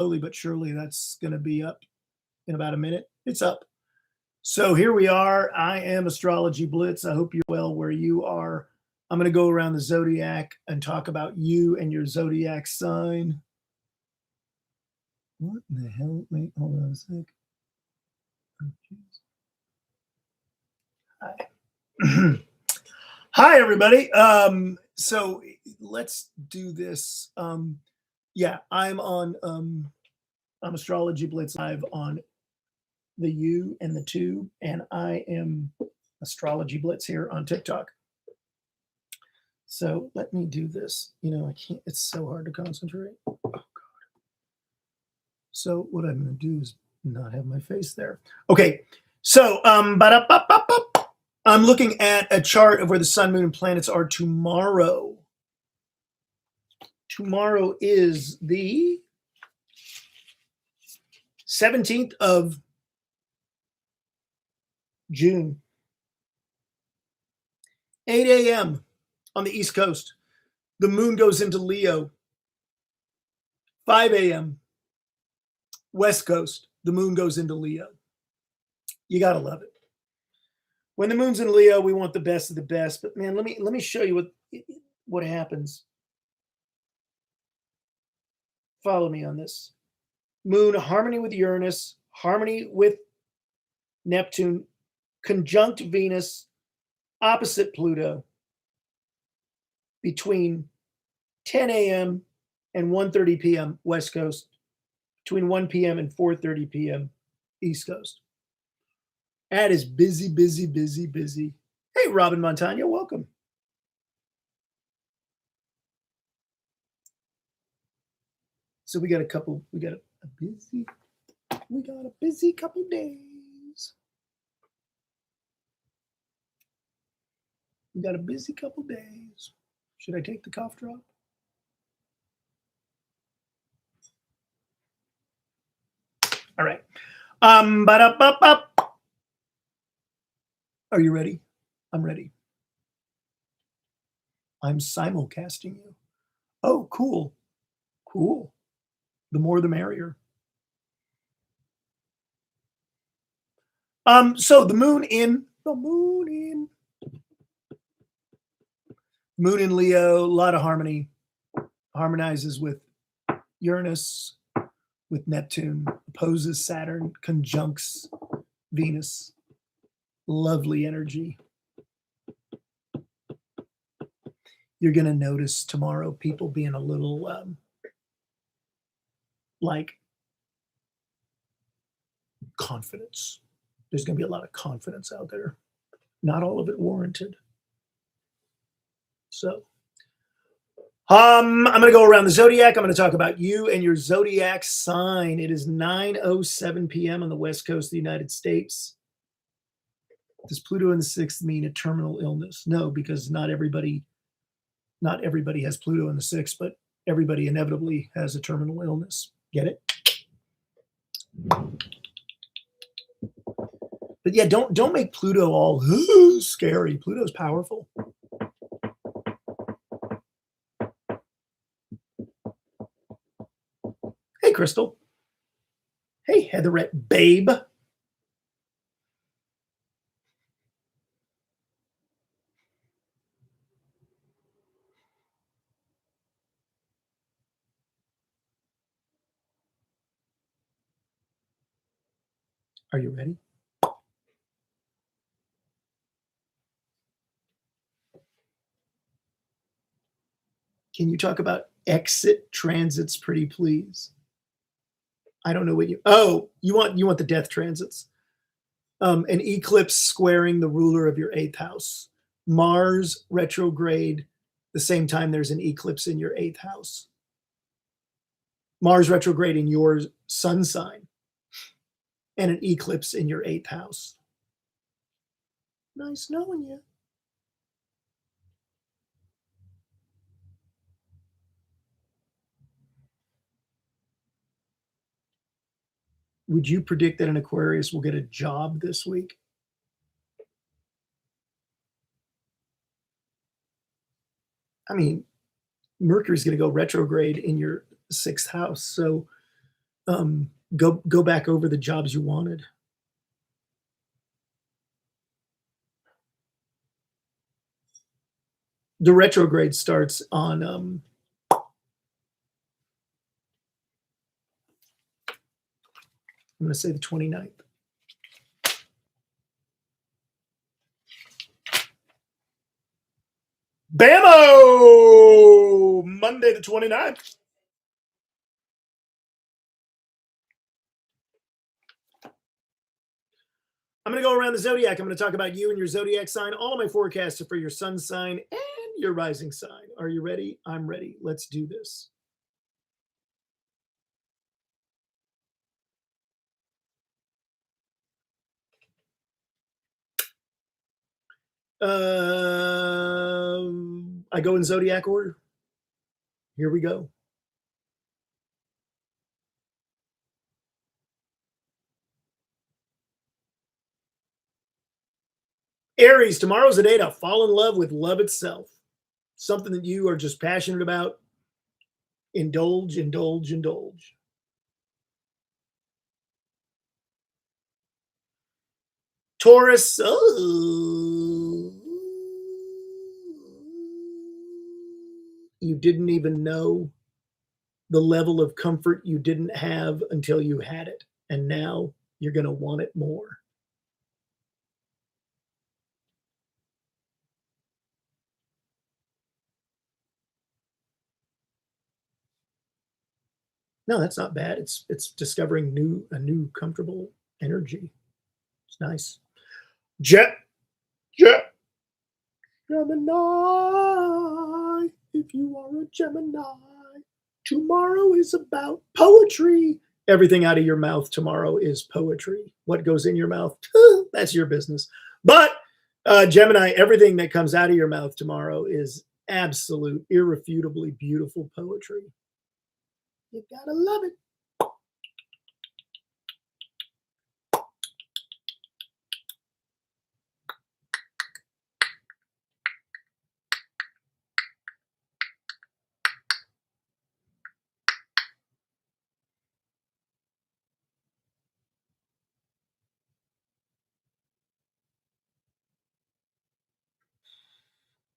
Slowly but surely, that's going to be up in about a minute. It's up. So here we are. I am Astrology Blitz. I hope you're well where you are. I'm going to go around the zodiac and talk about you and your zodiac sign. What the hell? Wait, hold on a sec. Oh, hi. Hi, everybody. So let's do this. Yeah, I'm Astrology Blitz live on the U and the Tube, and I am Astrology Blitz here on TikTok. So let me do this. I can't, it's so hard to concentrate. Oh, God. So what I'm going to do is not have my face there. Okay. So, I'm looking at a chart of where the sun, moon, and planets are tomorrow. Tomorrow is the 17th of June, 8 a.m. on the East Coast. The moon goes into Leo. 5 a.m. West Coast. The moon goes into Leo. You gotta love it. When the moon's in Leo, we want the best of the best. But man, let me show you what happens. Follow me on this. Moon, harmony with Uranus, harmony with Neptune, conjunct Venus, opposite Pluto, between 10 a.m. and 1:30 p.m. West Coast, between 1 p.m. and 4:30 p.m. East Coast. That is busy, busy, busy, busy. Hey, Robin Montagna, welcome. So we got a busy couple days. We got a busy couple days. Should I take the cough drop? All right. Are you ready? I'm ready. I'm simulcasting you. Oh, cool. Cool. The more the merrier. So the moon in Leo, a lot of harmony, harmonizes with Uranus, with Neptune, opposes Saturn, conjuncts Venus. Lovely energy. You're going to notice tomorrow people being a little like confidence. There's going to be a lot of confidence out there. Not all of it warranted. So, I'm going to go around the zodiac. I'm going to talk about you and your zodiac sign. It is 9:07 p.m. on the west coast of the United States. Does Pluto in the sixth mean a terminal illness? No, because not everybody has Pluto in the sixth, but everybody inevitably has a terminal illness. Get it? But yeah, don't make Pluto all scary. Pluto's powerful. Hey, Crystal. Hey, Heatherette, babe. Are you ready? Can you talk about exit transits, pretty please? I don't know what you want the death transits. An eclipse squaring the ruler of your eighth house. Mars retrograde the same time there's an eclipse in your eighth house. Mars retrograde in your sun sign and an eclipse in your eighth house. Nice knowing you. Would you predict that an Aquarius will get a job this week? I mean, Mercury's going to go retrograde in your sixth house. So Go back over the jobs you wanted. The retrograde starts on, I'm gonna say the 29th. Bammo! Monday the 29th. I'm going to go around the zodiac. I'm going to talk about you and your zodiac sign. All of my forecasts are for your sun sign and your rising sign. Are you ready? I'm ready. Let's do this. I go in zodiac order. Here we go. Aries, tomorrow's a day to fall in love with love itself. Something that you are just passionate about. Indulge, indulge, indulge. Taurus, you didn't even know the level of comfort you didn't have until you had it. And now you're going to want it more. No, that's not bad. It's discovering a new comfortable energy. It's nice. Jet, Gemini. If you are a Gemini, tomorrow is about poetry. Everything out of your mouth tomorrow is poetry. What goes in your mouth, that's your business. But Gemini, everything that comes out of your mouth tomorrow is absolute, irrefutably beautiful poetry. You gotta love it.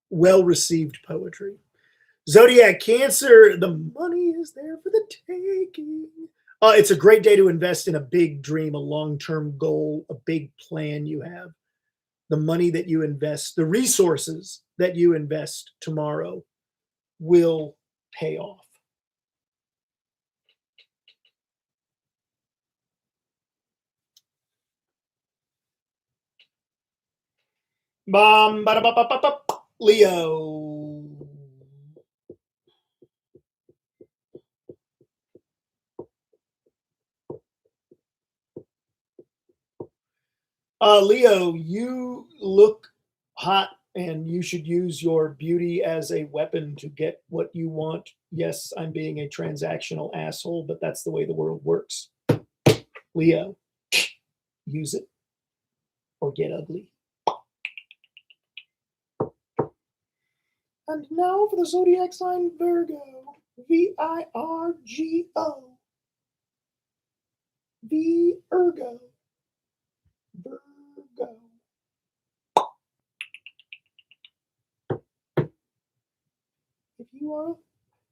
Well-received poetry. Zodiac Cancer, the money is there for the taking. It's a great day to invest in a big dream, a long-term goal, a big plan you have. The money that you invest, the resources that you invest tomorrow will pay off. Leo. Leo, you look hot and you should use your beauty as a weapon to get what you want. Yes, I'm being a transactional asshole, but that's the way the world works. Leo, use it or get ugly. And now for the zodiac sign Virgo. Virgo. Virgo. Virgo.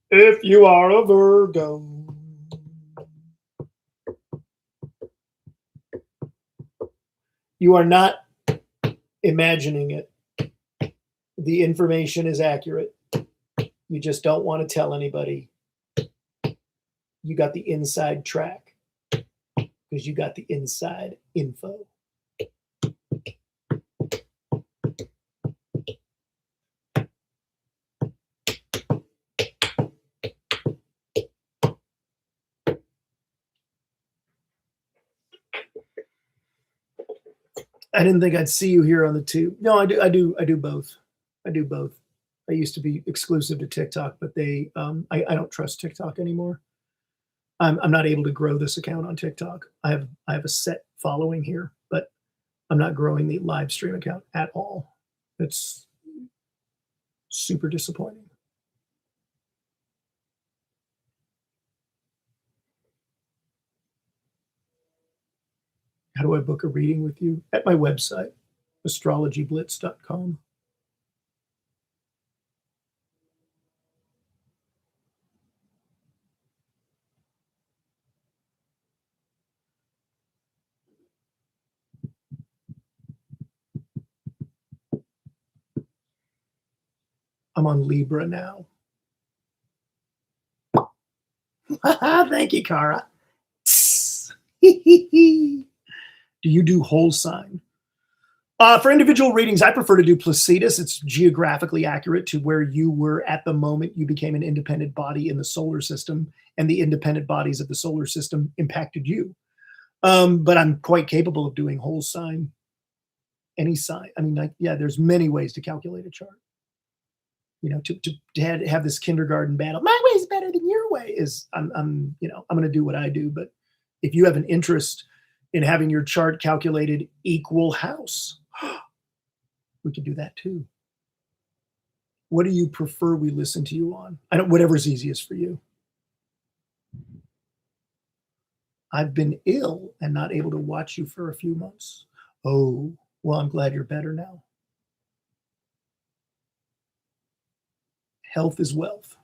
If you are a Virgo, you are not imagining it. The information is accurate. You just don't want to tell anybody. You got the inside track because you got the inside info. I didn't think I'd see you here on the tube. No, I do both. I do both. I used to be exclusive to TikTok, but I don't trust TikTok anymore. I'm not able to grow this account on TikTok. I have a set following here, but I'm not growing the live stream account at all. It's super disappointing. How do I book a reading with you? At my website, astrologyblitz.com. I'm on Libra now. Thank you, Cara. Do you do whole sign? For individual readings, I prefer to do Placidus. It's geographically accurate to where you were at the moment you became an independent body in the solar system, and the independent bodies of the solar system impacted you. But I'm quite capable of doing whole sign, any sign. I mean, like, yeah, there's many ways to calculate a chart. You know, to have this kindergarten battle. My way is better than your way. Is I'm you know, I'm going to do what I do. But if you have an interest in having your chart calculated equal house, we could do that too. What do you prefer we listen to you on? I don't, whatever's easiest for you. I've been ill and not able to watch you for a few months. Oh, well, I'm glad you're better now. Health is wealth.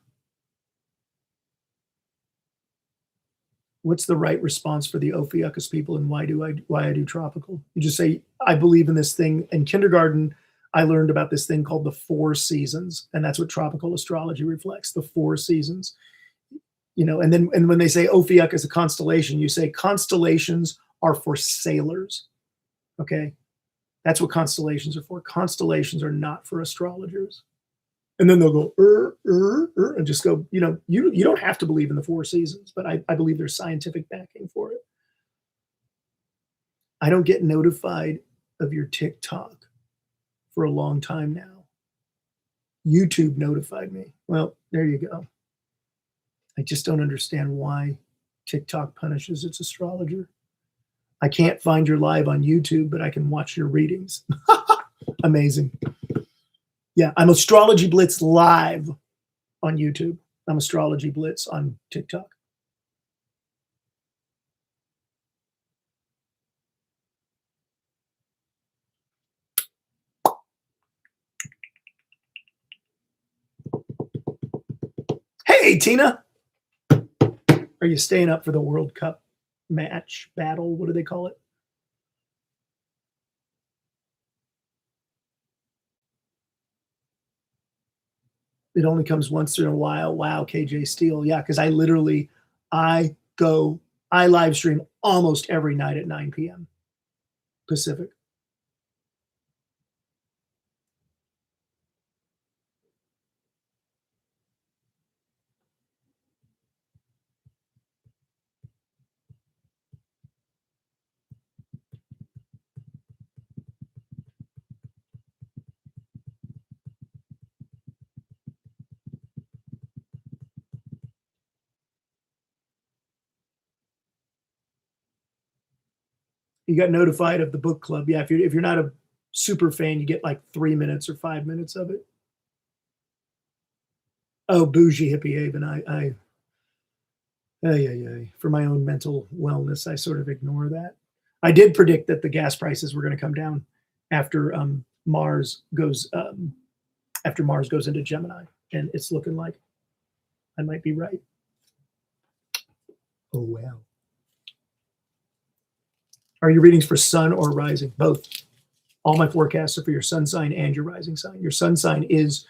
What's the right response for the Ophiuchus people, and why I do tropical? You just say, I believe in this thing. In kindergarten, I learned about this thing called the 4 seasons, and that's what tropical astrology reflects, the 4 seasons. You know, and when they say Ophiuchus is a constellation, you say constellations are for sailors. Okay? That's what constellations are for. Constellations are not for astrologers. And then they'll go, and just go, you know, you don't have to believe in the 4 seasons, but I believe there's scientific backing for it. I don't get notified of your TikTok for a long time now. YouTube notified me. Well, there you go. I just don't understand why TikTok punishes its astrologer. I can't find your live on YouTube, but I can watch your readings. Amazing. Yeah, I'm Astrology Blitz live on YouTube. I'm Astrology Blitz on TikTok. Hey, Tina. Are you staying up for the World Cup match, battle? What do they call it? It only comes once in a while. Wow, KJ Steele. Yeah, because I live stream almost every night at 9 p.m. Pacific. You got notified of the book club. Yeah, if you're not a super fan, you get like 3 minutes or 5 minutes of it. Oh, bougie hippie Abe, and I for my own mental wellness, I sort of ignore that. I did predict that the gas prices were going to come down after Mars goes into Gemini, and it's looking like I might be right. Oh wow. Are your readings for sun or rising? Both. All my forecasts are for your sun sign and your rising sign. Your sun sign is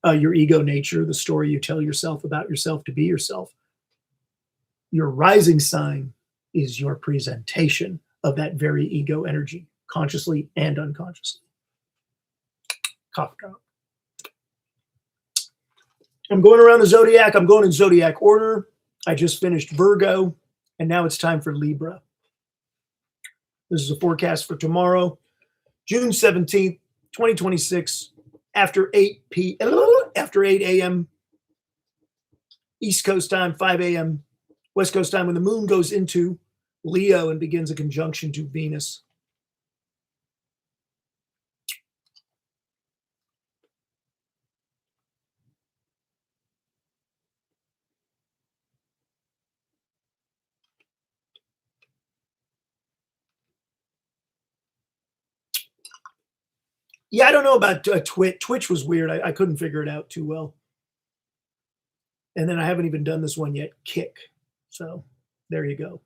your ego nature, the story you tell yourself about yourself to be yourself. Your rising sign is your presentation of that very ego energy, consciously and unconsciously. Cough drop. I'm going around the zodiac. I'm going in zodiac order. I just finished Virgo, and now it's time for Libra. This is a forecast for tomorrow, June 17th, 2026, after 8 a.m. East Coast time, 5 a.m. West Coast time, when the moon goes into Leo and begins a conjunction to Venus. Yeah, I don't know about Twitch. Twitch was weird. I couldn't figure it out too well. And then I haven't even done this one yet, Kick. So there you go.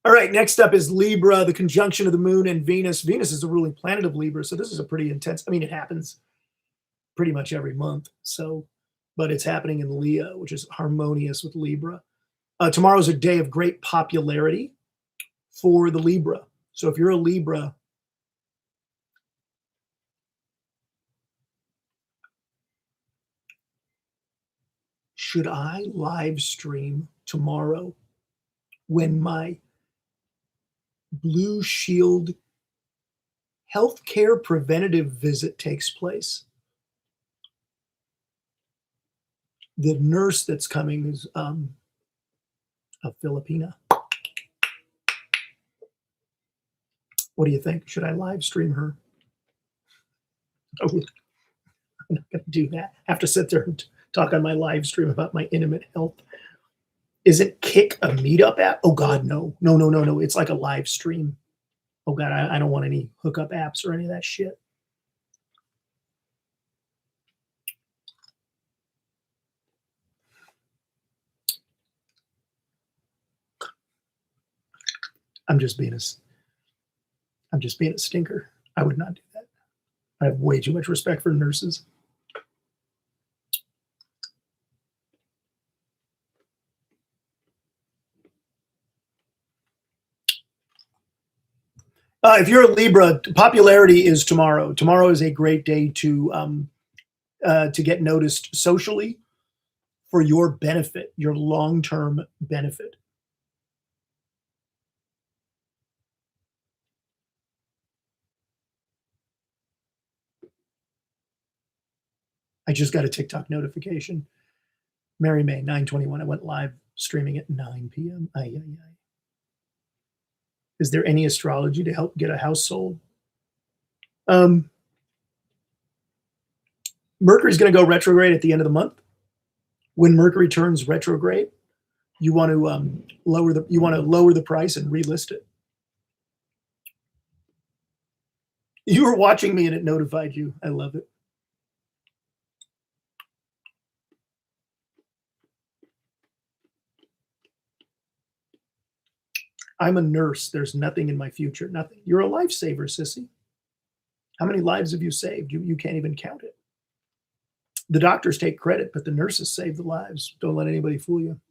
All right, next up is Libra, the conjunction of the moon and Venus. Venus is the ruling planet of Libra, so this is a pretty intense. I mean, it happens pretty much every month. So, but it's happening in Leo, which is harmonious with Libra. Tomorrow's a day of great popularity for the Libra. So if you're a Libra, should I live stream tomorrow when my Blue Shield healthcare preventative visit takes place? The nurse that's coming is a Filipina. What do you think? Should I live stream her? Oh, I'm not going to do that. I have to sit there and talk on my live stream about my intimate health. Isn't Kick a meetup app? Oh God, no. No, no, no, no. It's like a live stream. Oh God, I don't want any hookup apps or any of that shit. I'm just being a stinker. I would not do that. I have way too much respect for nurses. If you're a Libra, popularity is tomorrow. Tomorrow is a great day to get noticed socially for your benefit, your long-term benefit. I just got a TikTok notification. Mary May, 9:21. I went live streaming at 9 p.m. Ay, ay, ay. Is there any astrology to help get a house sold? Mercury's going to go retrograde at the end of the month. When Mercury turns retrograde, you want to lower the price and relist it. You were watching me and it notified you. I love it. I'm a nurse. There's nothing in my future. Nothing. You're a lifesaver, sissy. How many lives have you saved? You can't even count it. The doctors take credit, but the nurses save the lives. Don't let anybody fool you.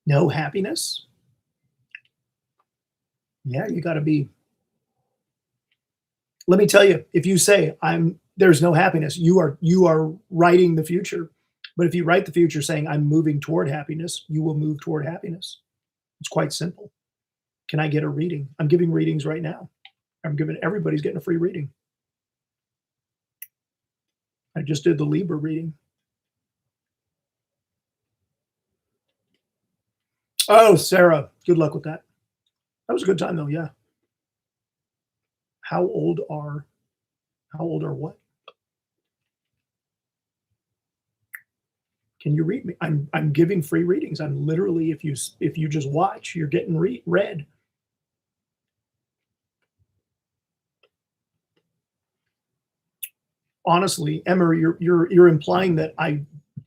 No happiness? Yeah, you got to be. Let me tell you, if you say there's no happiness, you are writing the future. But if you write the future saying I'm moving toward happiness, you will move toward happiness. It's quite simple. Can I get a reading? I'm giving readings right now. Everybody's getting a free reading. I just did the Libra reading. Oh, Sarah, good luck with that. That was a good time though, yeah. How old are what? Can you read me? I'm giving free readings. I'm literally, if you just watch, you're getting read. Honestly, Emma, you're implying that I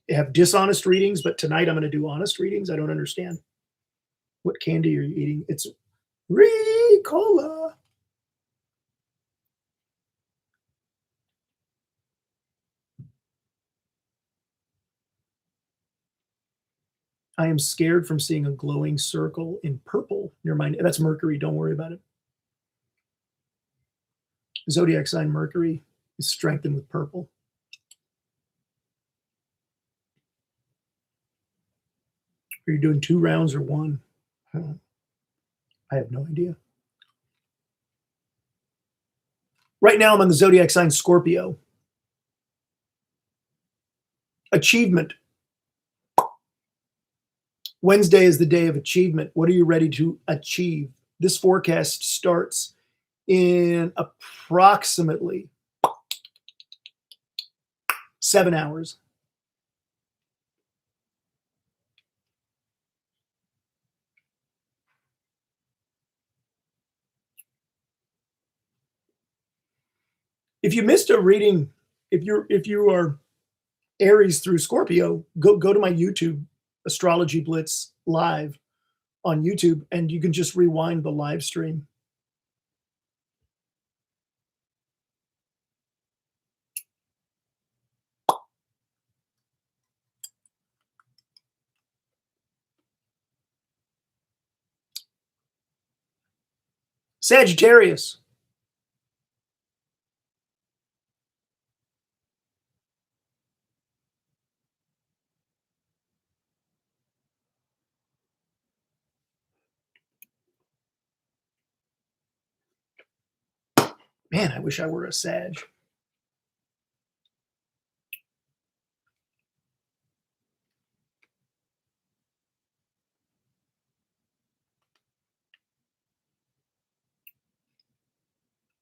have dishonest readings, but tonight I'm going to do honest readings. I don't understand. What candy are you eating? It's Ricola. I am scared from seeing a glowing circle in purple near my. That's Mercury. Don't worry about it. Zodiac sign Mercury is strengthened with purple. Are you doing 2 rounds or 1? Huh, I have no idea. Right now, I'm on the zodiac sign Scorpio. Achievement. Wednesday is the day of achievement. What are you ready to achieve? This forecast starts in approximately 7 hours. If you missed a reading, if you are Aries through Scorpio, go to my YouTube, Astrology Blitz live on YouTube, and you can just rewind the live stream. Sagittarius. Man, I wish I were a Sag.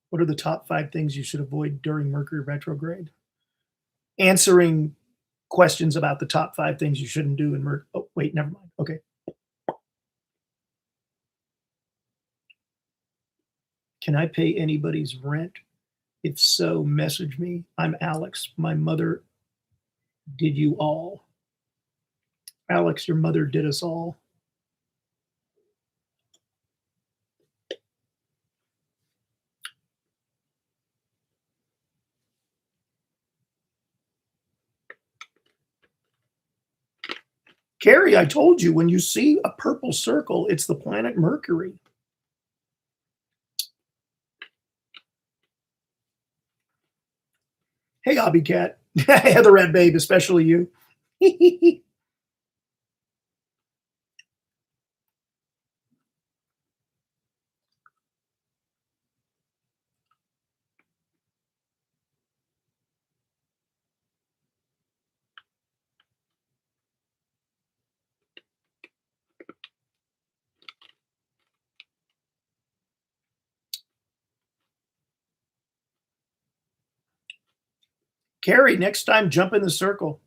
What are the top 5 things you should avoid during Mercury retrograde? Answering questions about the top 5 things you shouldn't do in Mercury. Oh, wait, never mind. Okay. Can I pay anybody's rent? If so, message me. I'm Alex. My mother did you all. Alex, your mother did us all. Carrie, I told you when you see a purple circle, it's the planet Mercury. Hey, Obby Cat. Heather Red Babe, especially you. Carrie, next time, jump in the circle.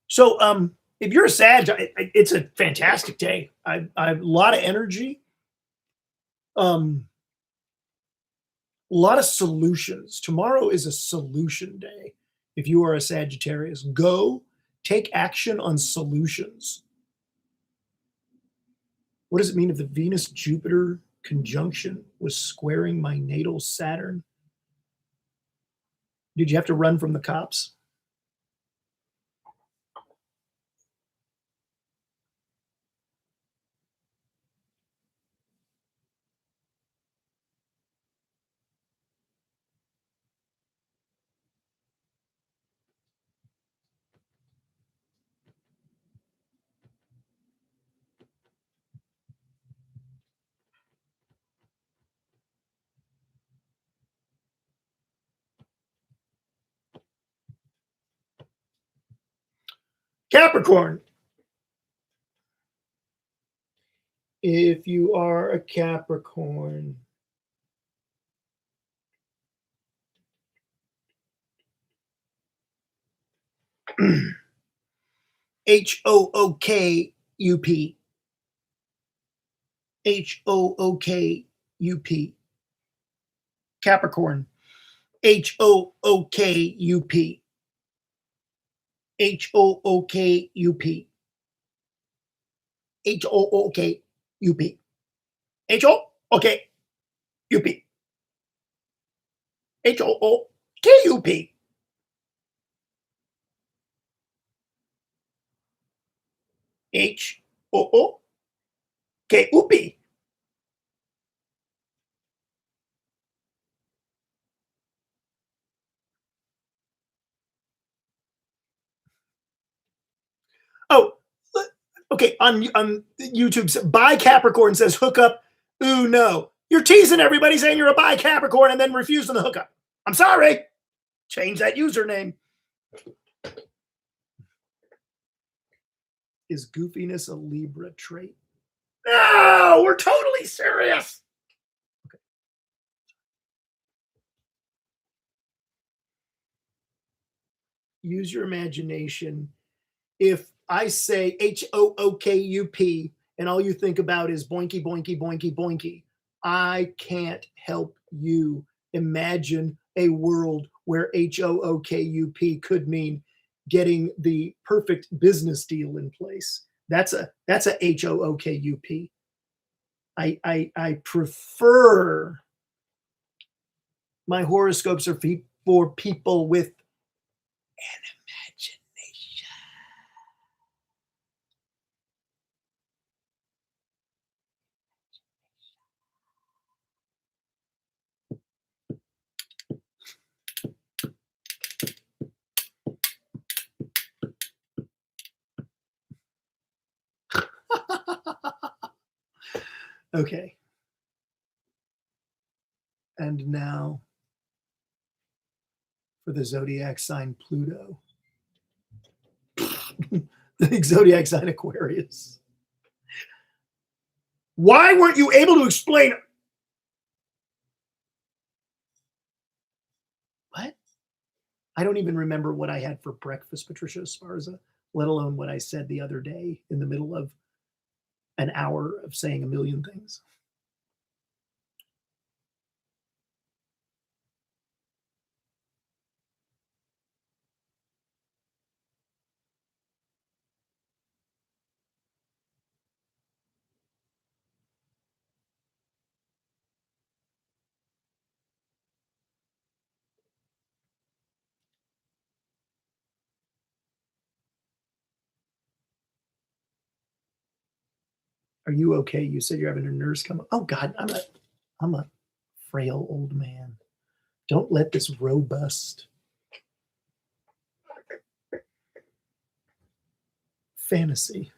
So, if you're a Sag, it's a fantastic day. I have a lot of energy, a lot of solutions. Tomorrow is a solution day. If you are a Sagittarius, go take action on solutions. What does it mean if the Venus Jupiter conjunction was squaring my natal Saturn? Did you have to run from the cops? Capricorn. If you are a Capricorn, HOOKUP. HOOKUP. Capricorn. HOOKUP. HOOKUP. HOOKUP. HOOKUP. HOOKUP. HOOKUP. Oh, okay. On YouTube, bi Capricorn says hook up. Ooh, no. You're teasing everybody saying you're a bi Capricorn and then refusing the hookup. I'm sorry. Change that username. Is goofiness a Libra trait? No, we're totally serious. Use your imagination. If I say HOOKUP and all you think about is boinky, boinky, boinky, boinky, I can't help you imagine a world where HOOKUP could mean getting the perfect business deal in place. That's a HOOKUP. I prefer my horoscopes are for people with an imagination. Okay. And now for the zodiac sign Pluto. The zodiac sign Aquarius. Why weren't you able to explain? What? I don't even remember what I had for breakfast, Patricia Esparza, let alone what I said the other day in the middle of an hour of saying a million things. Are you okay? You said you're having a nurse come. Oh God, I'm a frail old man. Don't let this robust fantasy.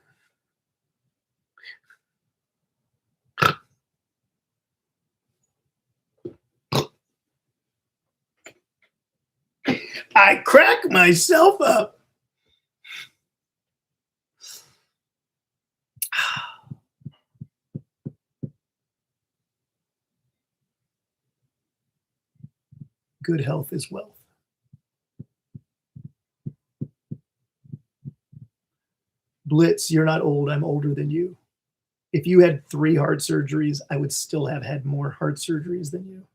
I crack myself up. Good health is wealth. Blitz, you're not old. I'm older than you. If you had 3 heart surgeries, I would still have had more heart surgeries than you.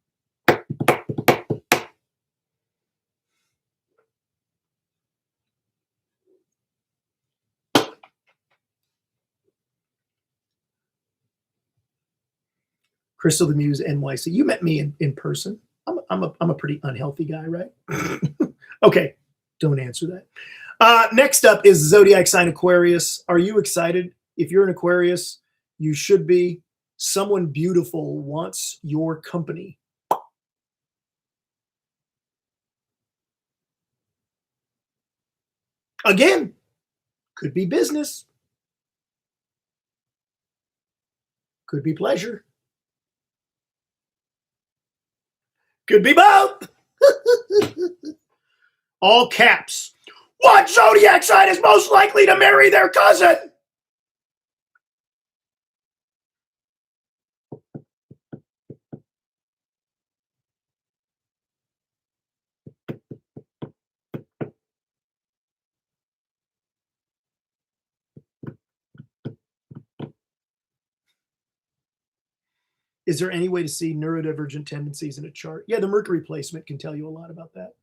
Crystal the Muse NYC. You met me in person. I'm a pretty unhealthy guy, right? Okay, don't answer that. Next up is zodiac sign Aquarius. Are you excited? If you're an Aquarius, you should be. Someone beautiful wants your company. Again, could be business, could be pleasure, could be both. All caps. What zodiac sign is most likely to marry their cousin? Is there any way to see neurodivergent tendencies in a chart? Yeah, the Mercury placement can tell you a lot about that.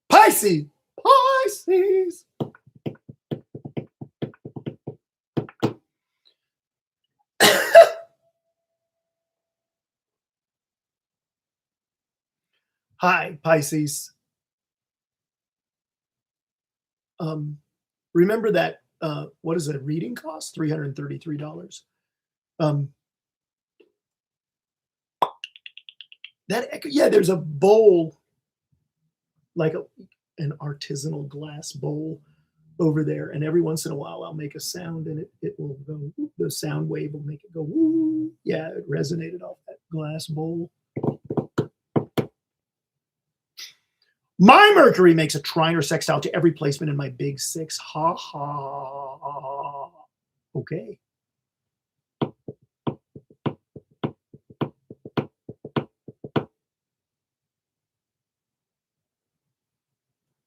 Pisces. Pisces. Hi, Pisces. Um, Remember that, what does a reading cost? $333. Um, yeah, there's a bowl, like an artisanal glass bowl over there, and every once in a while I'll make a sound and it will go, the sound wave will make it go, woo. Yeah, it resonated off that glass bowl. My Mercury makes a trine or sextile to every placement in my big six. Ha ha. Okay.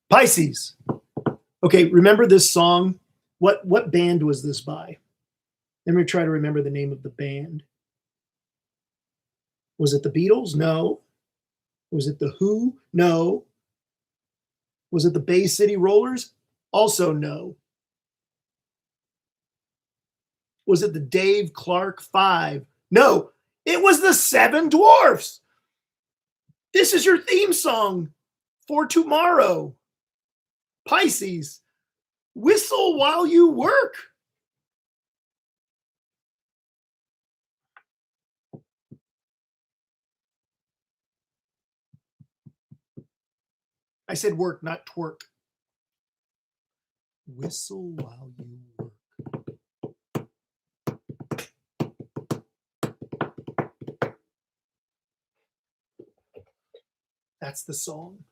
Pisces. Okay, remember this song? What band was this by? Let me try to remember the name of the band. Was it the Beatles? No. Was it the Who? No. Was it the Bay City Rollers? Also no. Was it the Dave Clark Five? No. It was the Seven Dwarfs. This is your theme song for tomorrow. Pisces, whistle while you work. I said work, not twerk. Whistle while you work. That's the song.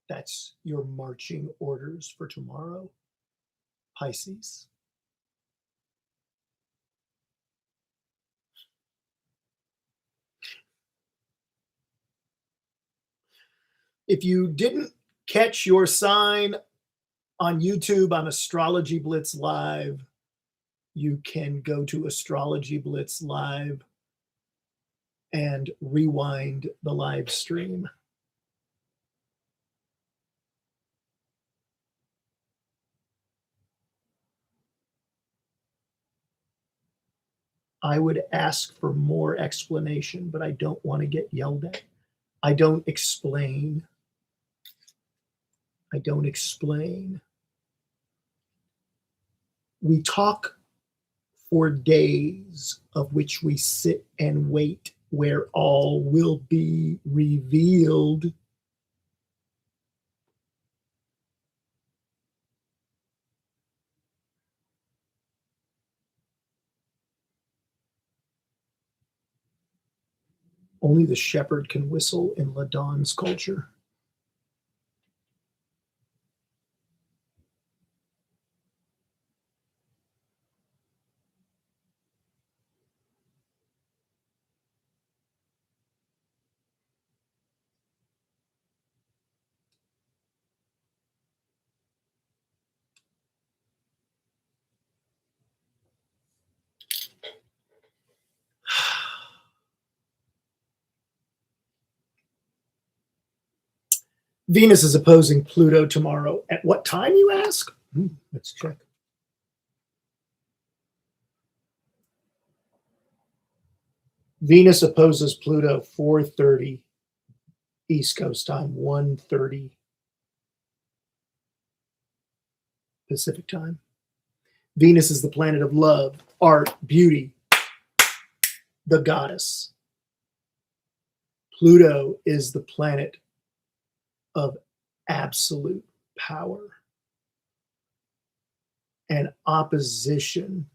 That's your marching orders for tomorrow, Pisces. If you didn't catch your sign on YouTube on Astrology Blitz Live, you can go to Astrology Blitz Live and rewind the live stream. I would ask for more explanation, but I don't want to get yelled at. I don't explain. I don't explain. We talk for days, of which we sit and wait, where all will be revealed. Only the shepherd can whistle in Ladon's culture. Venus is opposing Pluto tomorrow. At what time, you ask? Let's check. Venus opposes Pluto 4:30 East Coast time, 1:30 Pacific time. Venus is the planet of love, art, beauty, the goddess. Pluto is the planet of absolute power and opposition.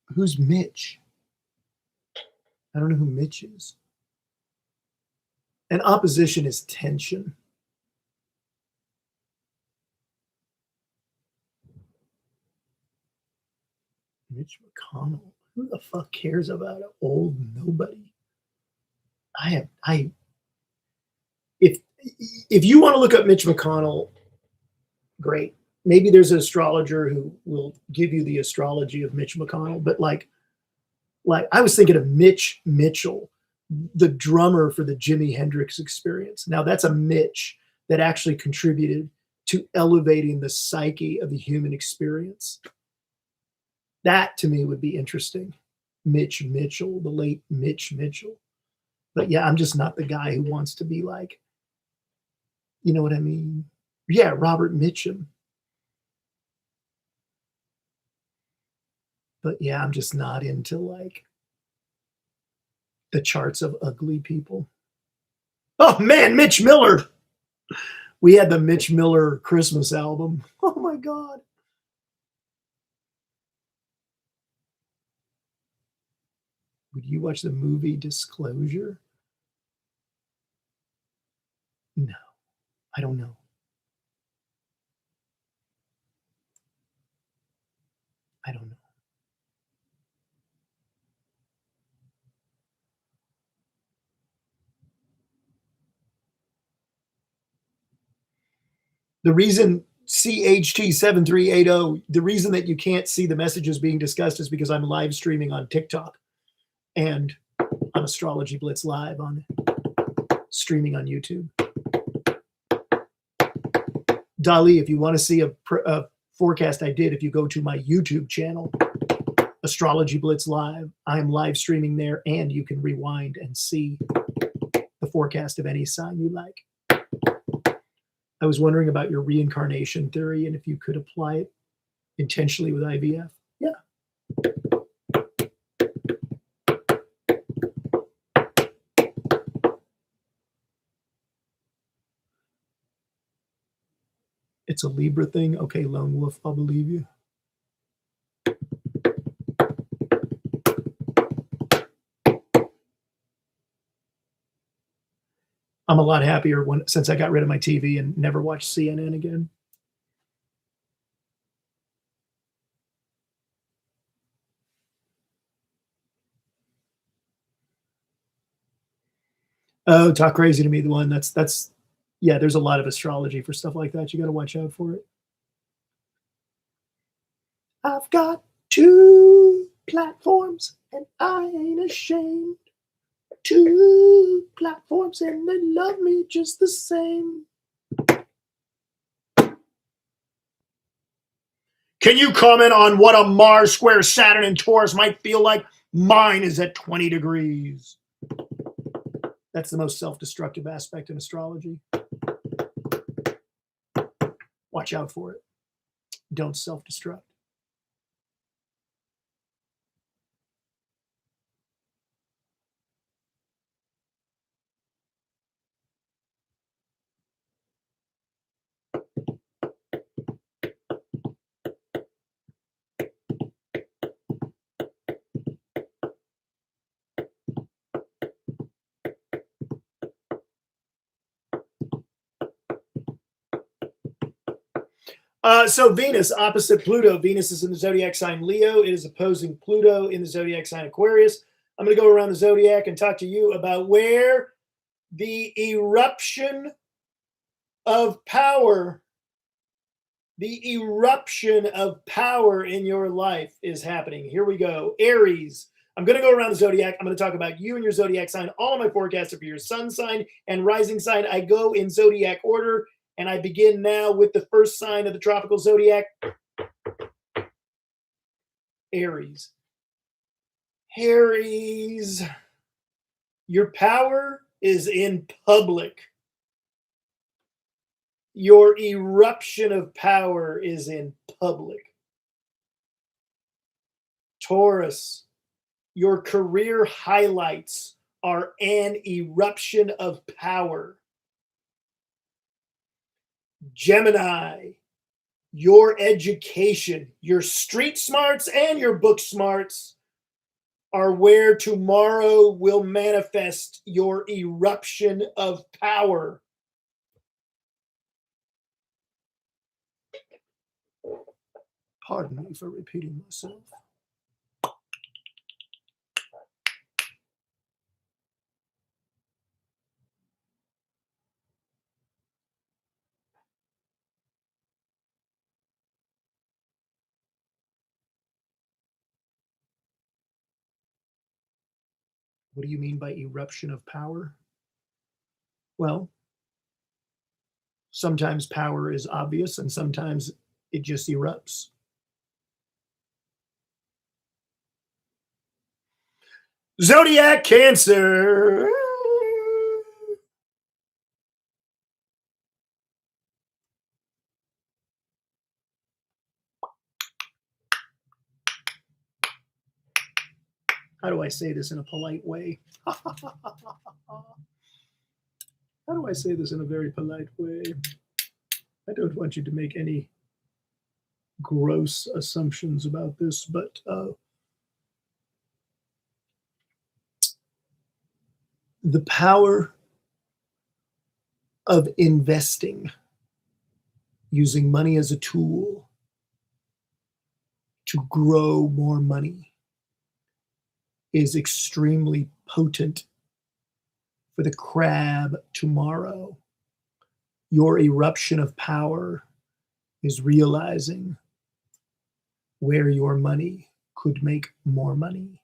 Who's Mitch? I don't know who Mitch is. And opposition is tension. Mitch McConnell. Who the fuck cares about an old nobody? If you want to look up Mitch McConnell, great. Maybe there's an astrologer who will give you the astrology of Mitch McConnell, but like I was thinking of Mitch Mitchell, the drummer for the Jimi Hendrix Experience. Now that's a Mitch that actually contributed to elevating the psyche of the human experience. That to me would be interesting. Mitch Mitchell, the late Mitch Mitchell. But yeah, I'm just not the guy who wants to be like, you know what I mean? Yeah, Robert Mitchum. But yeah, I'm just not into like the charts of ugly people. Oh man, Mitch Miller. We had the Mitch Miller Christmas album. Oh my God. Would you watch the movie Disclosure? No, I don't know. I don't know. The reason CHT7380, the reason that you can't see the messages being discussed is because I'm live streaming on TikTok and on Astrology Blitz live on streaming on YouTube. Dali, if you want to see a forecast I did, if you go to my YouTube channel, Astrology Blitz Live, I am live streaming there, and you can rewind and see the forecast of any sign you like. I was wondering about your reincarnation theory and if you could apply it intentionally with IVF. Yeah. It's a Libra thing. Okay, Lone Wolf, I'll believe you. I'm a lot happier since I got rid of my TV and never watched CNN again. Oh, Talk Crazy to Me, the one that's yeah, there's a lot of astrology for stuff like that. You got to watch out for it. I've got 2 platforms and I ain't ashamed. 2 platforms and they love me just the same. Can you comment on what a Mars square Saturn and Taurus might feel like? Mine is at 20 degrees. That's the most self-destructive aspect in astrology. Watch out for it. Don't self-destruct. So Venus opposite Pluto. Venus is in the zodiac sign Leo. It is opposing Pluto in the zodiac sign Aquarius. I'm going to go around the zodiac and talk to you about where the eruption of power, in your life is happening. Here we go. Aries. I'm going to go around the zodiac. I'm going to talk about you and your zodiac sign. All of my forecasts are for your sun sign and rising sign. I go in zodiac order. And I begin now with the first sign of the tropical zodiac, Aries. Aries, your power is in public. Your eruption of power is in public. Taurus, your career highlights are an eruption of power. Gemini, your education, your street smarts and your book smarts are where tomorrow will manifest your eruption of power. Pardon me for repeating myself. What do you mean by eruption of power? Well, sometimes power is obvious and sometimes it just erupts. Zodiac Cancer. How do I say this in a polite way? How do I say this in a very polite way? I don't want you to make any gross assumptions about this, but the power of investing, using money as a tool to grow more money, is extremely potent for the crab tomorrow. Your eruption of power is realizing where your money could make more money.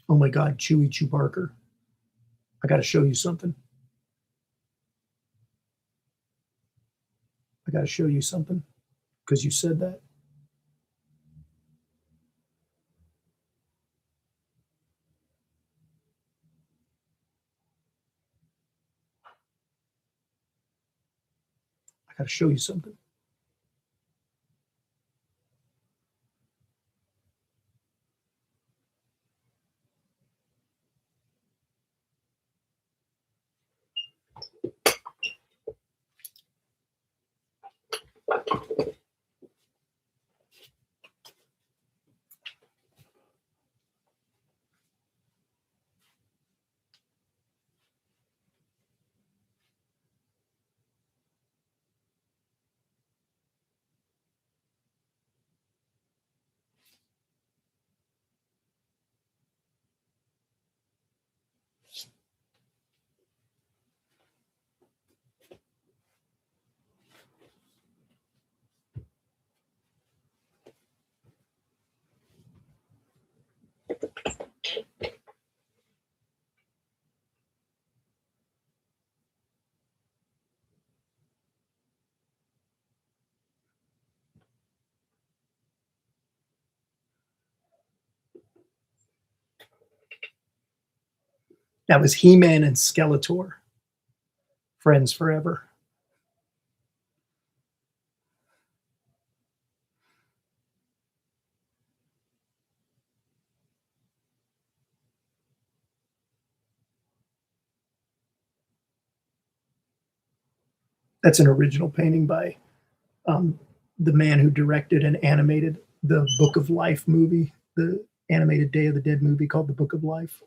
Oh my God, Chewy Chew Barker. I got to show you something. I got to show you something because you said that. I got to show you something. That was He-Man and Skeletor, friends forever. That's an original painting by the man who directed and animated the Book of Life movie, the animated Day of the Dead movie called The Book of Life.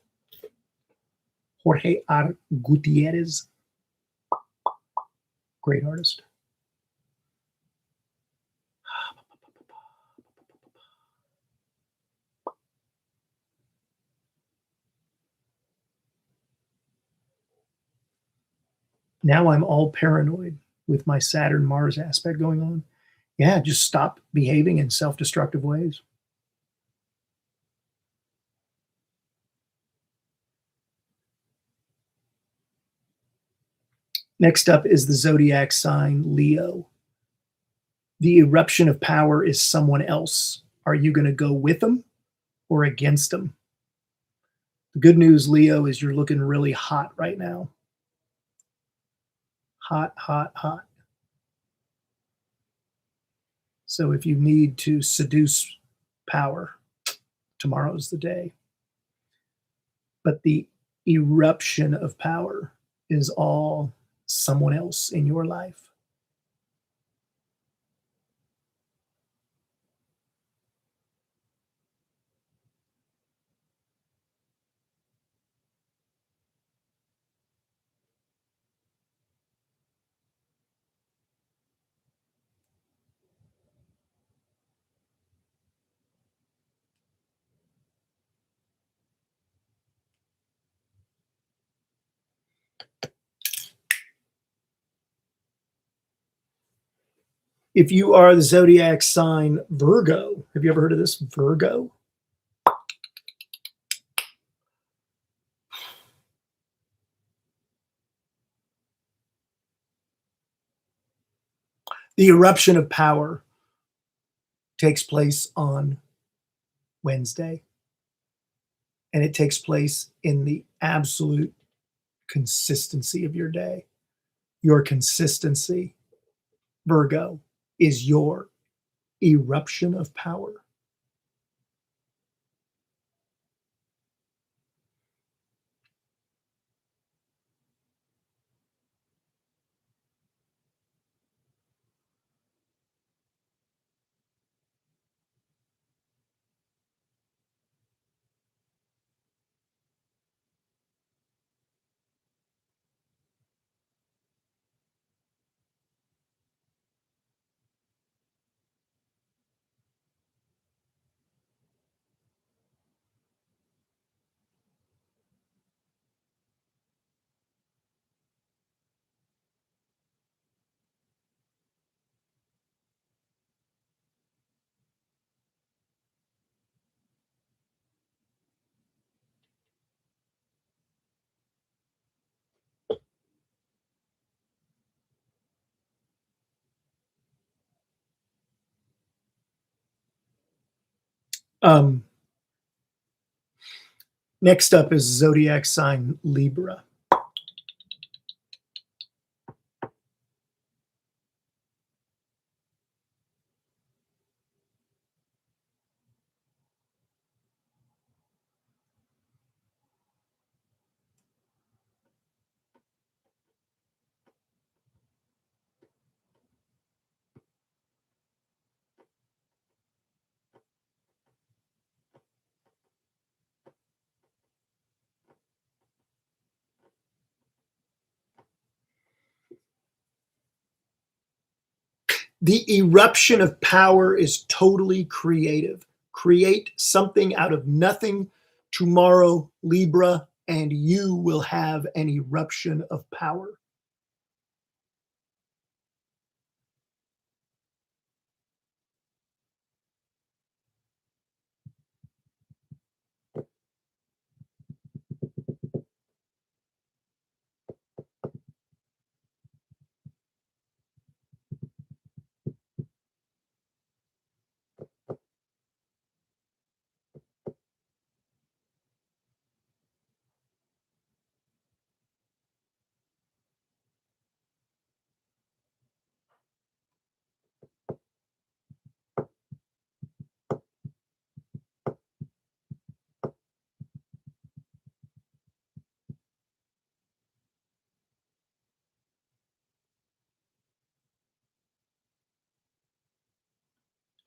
Jorge R. Gutierrez, great artist. Now I'm all paranoid with my Saturn Mars aspect going on. Yeah, just stop behaving in self destructive ways. Next up is the zodiac sign Leo. The eruption of power is someone else. Are you going to go with them or against them? The good news, Leo, is you're looking really hot right now. Hot, hot, hot. So if you need to seduce power, tomorrow's the day. But the eruption of power is all someone else in your life. If you are the zodiac sign Virgo, have you ever heard of this? Virgo? The eruption of power takes place on Wednesday, and it takes place in the absolute consistency of your day. Your consistency, Virgo, is your eruption of power. Um, Next up is zodiac sign Libra. The eruption of power is totally creative. Create something out of nothing tomorrow, Libra, and you will have an eruption of power.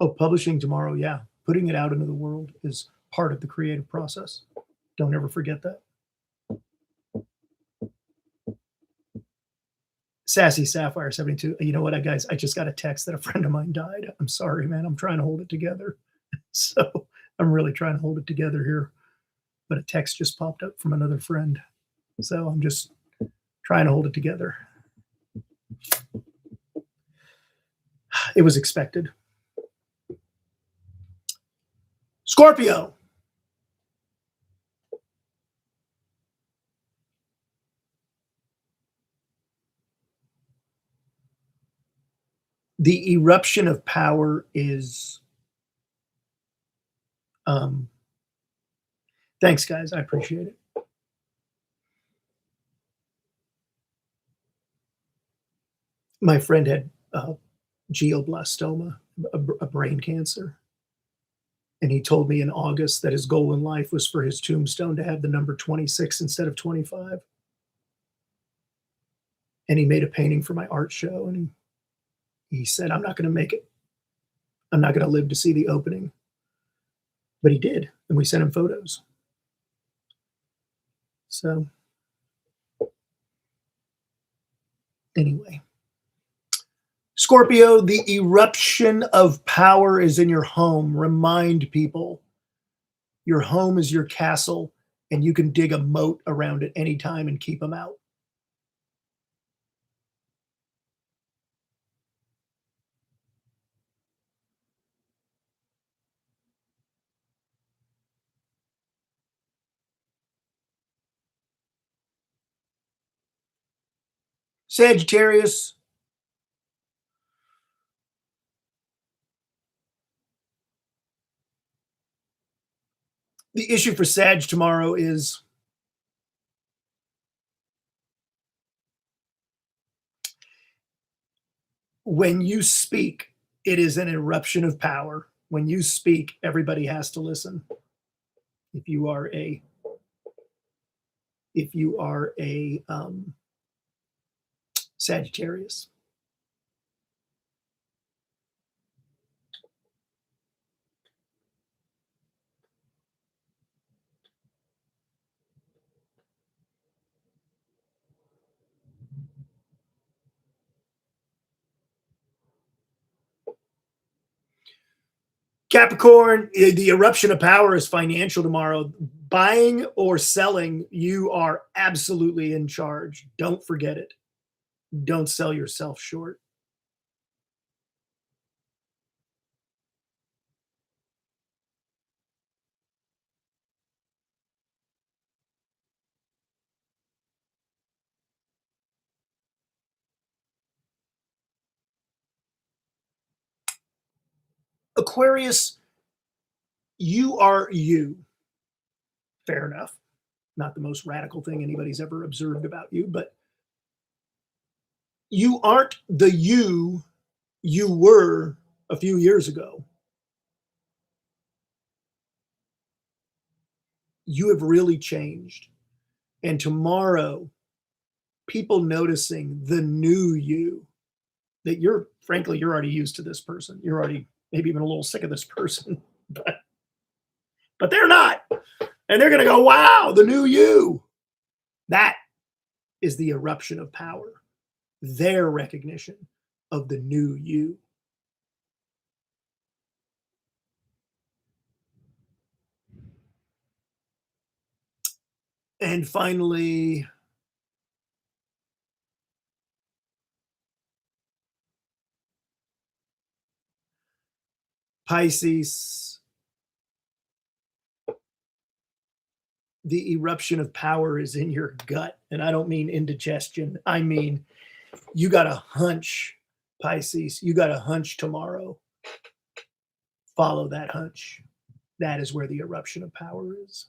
Oh, publishing tomorrow, yeah. Putting it out into the world is part of the creative process. Don't ever forget that. Sassy Sapphire 72. You know what, guys? I just got a text that a friend of mine died. I'm sorry, man. I'm trying to hold it together. So I'm really trying to hold it together here. But a text just popped up from another friend. So I'm just trying to hold it together. It was expected. Scorpio. The eruption of power is um thanks guys, I appreciate it. My friend had glioblastoma, a brain cancer, and he told me in August that his goal in life was for his tombstone to have the number 26 instead of 25. And he made a painting for my art show, and he said, "I'm not going to make it. I'm not going to live to see the opening." But he did, and we sent him photos. So anyway, Scorpio, the eruption of power is in your home. Remind people your home is your castle, and you can dig a moat around it anytime and keep them out. Sagittarius, the issue for Sag tomorrow is when you speak, It is an eruption of power. When you speak, everybody has to listen. If you are a Sagittarius. Capricorn, the eruption of power is financial tomorrow. Buying or selling, you are absolutely in charge. Don't forget it. Don't sell yourself short. Aquarius, you are you. Fair enough. Not the most radical thing anybody's ever observed about you, but you aren't the you were a few years ago. You have really changed. And tomorrow, people noticing the new you, that you're frankly, you're already used to this person. You're already maybe even a little sick of this person, but they're not. And they're going to go, wow, the new you. That is the eruption of power, their recognition of the new you. And finally, Pisces, the eruption of power is in your gut. And I don't mean indigestion. I mean, you got a hunch, Pisces. You got a hunch tomorrow. Follow that hunch. That is where the eruption of power is.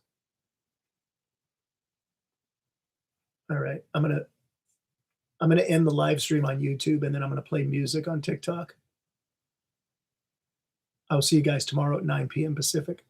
All right. I'm gonna end the live stream on YouTube and then I'm gonna play music on TikTok. I'll see you guys tomorrow at 9 p.m. Pacific.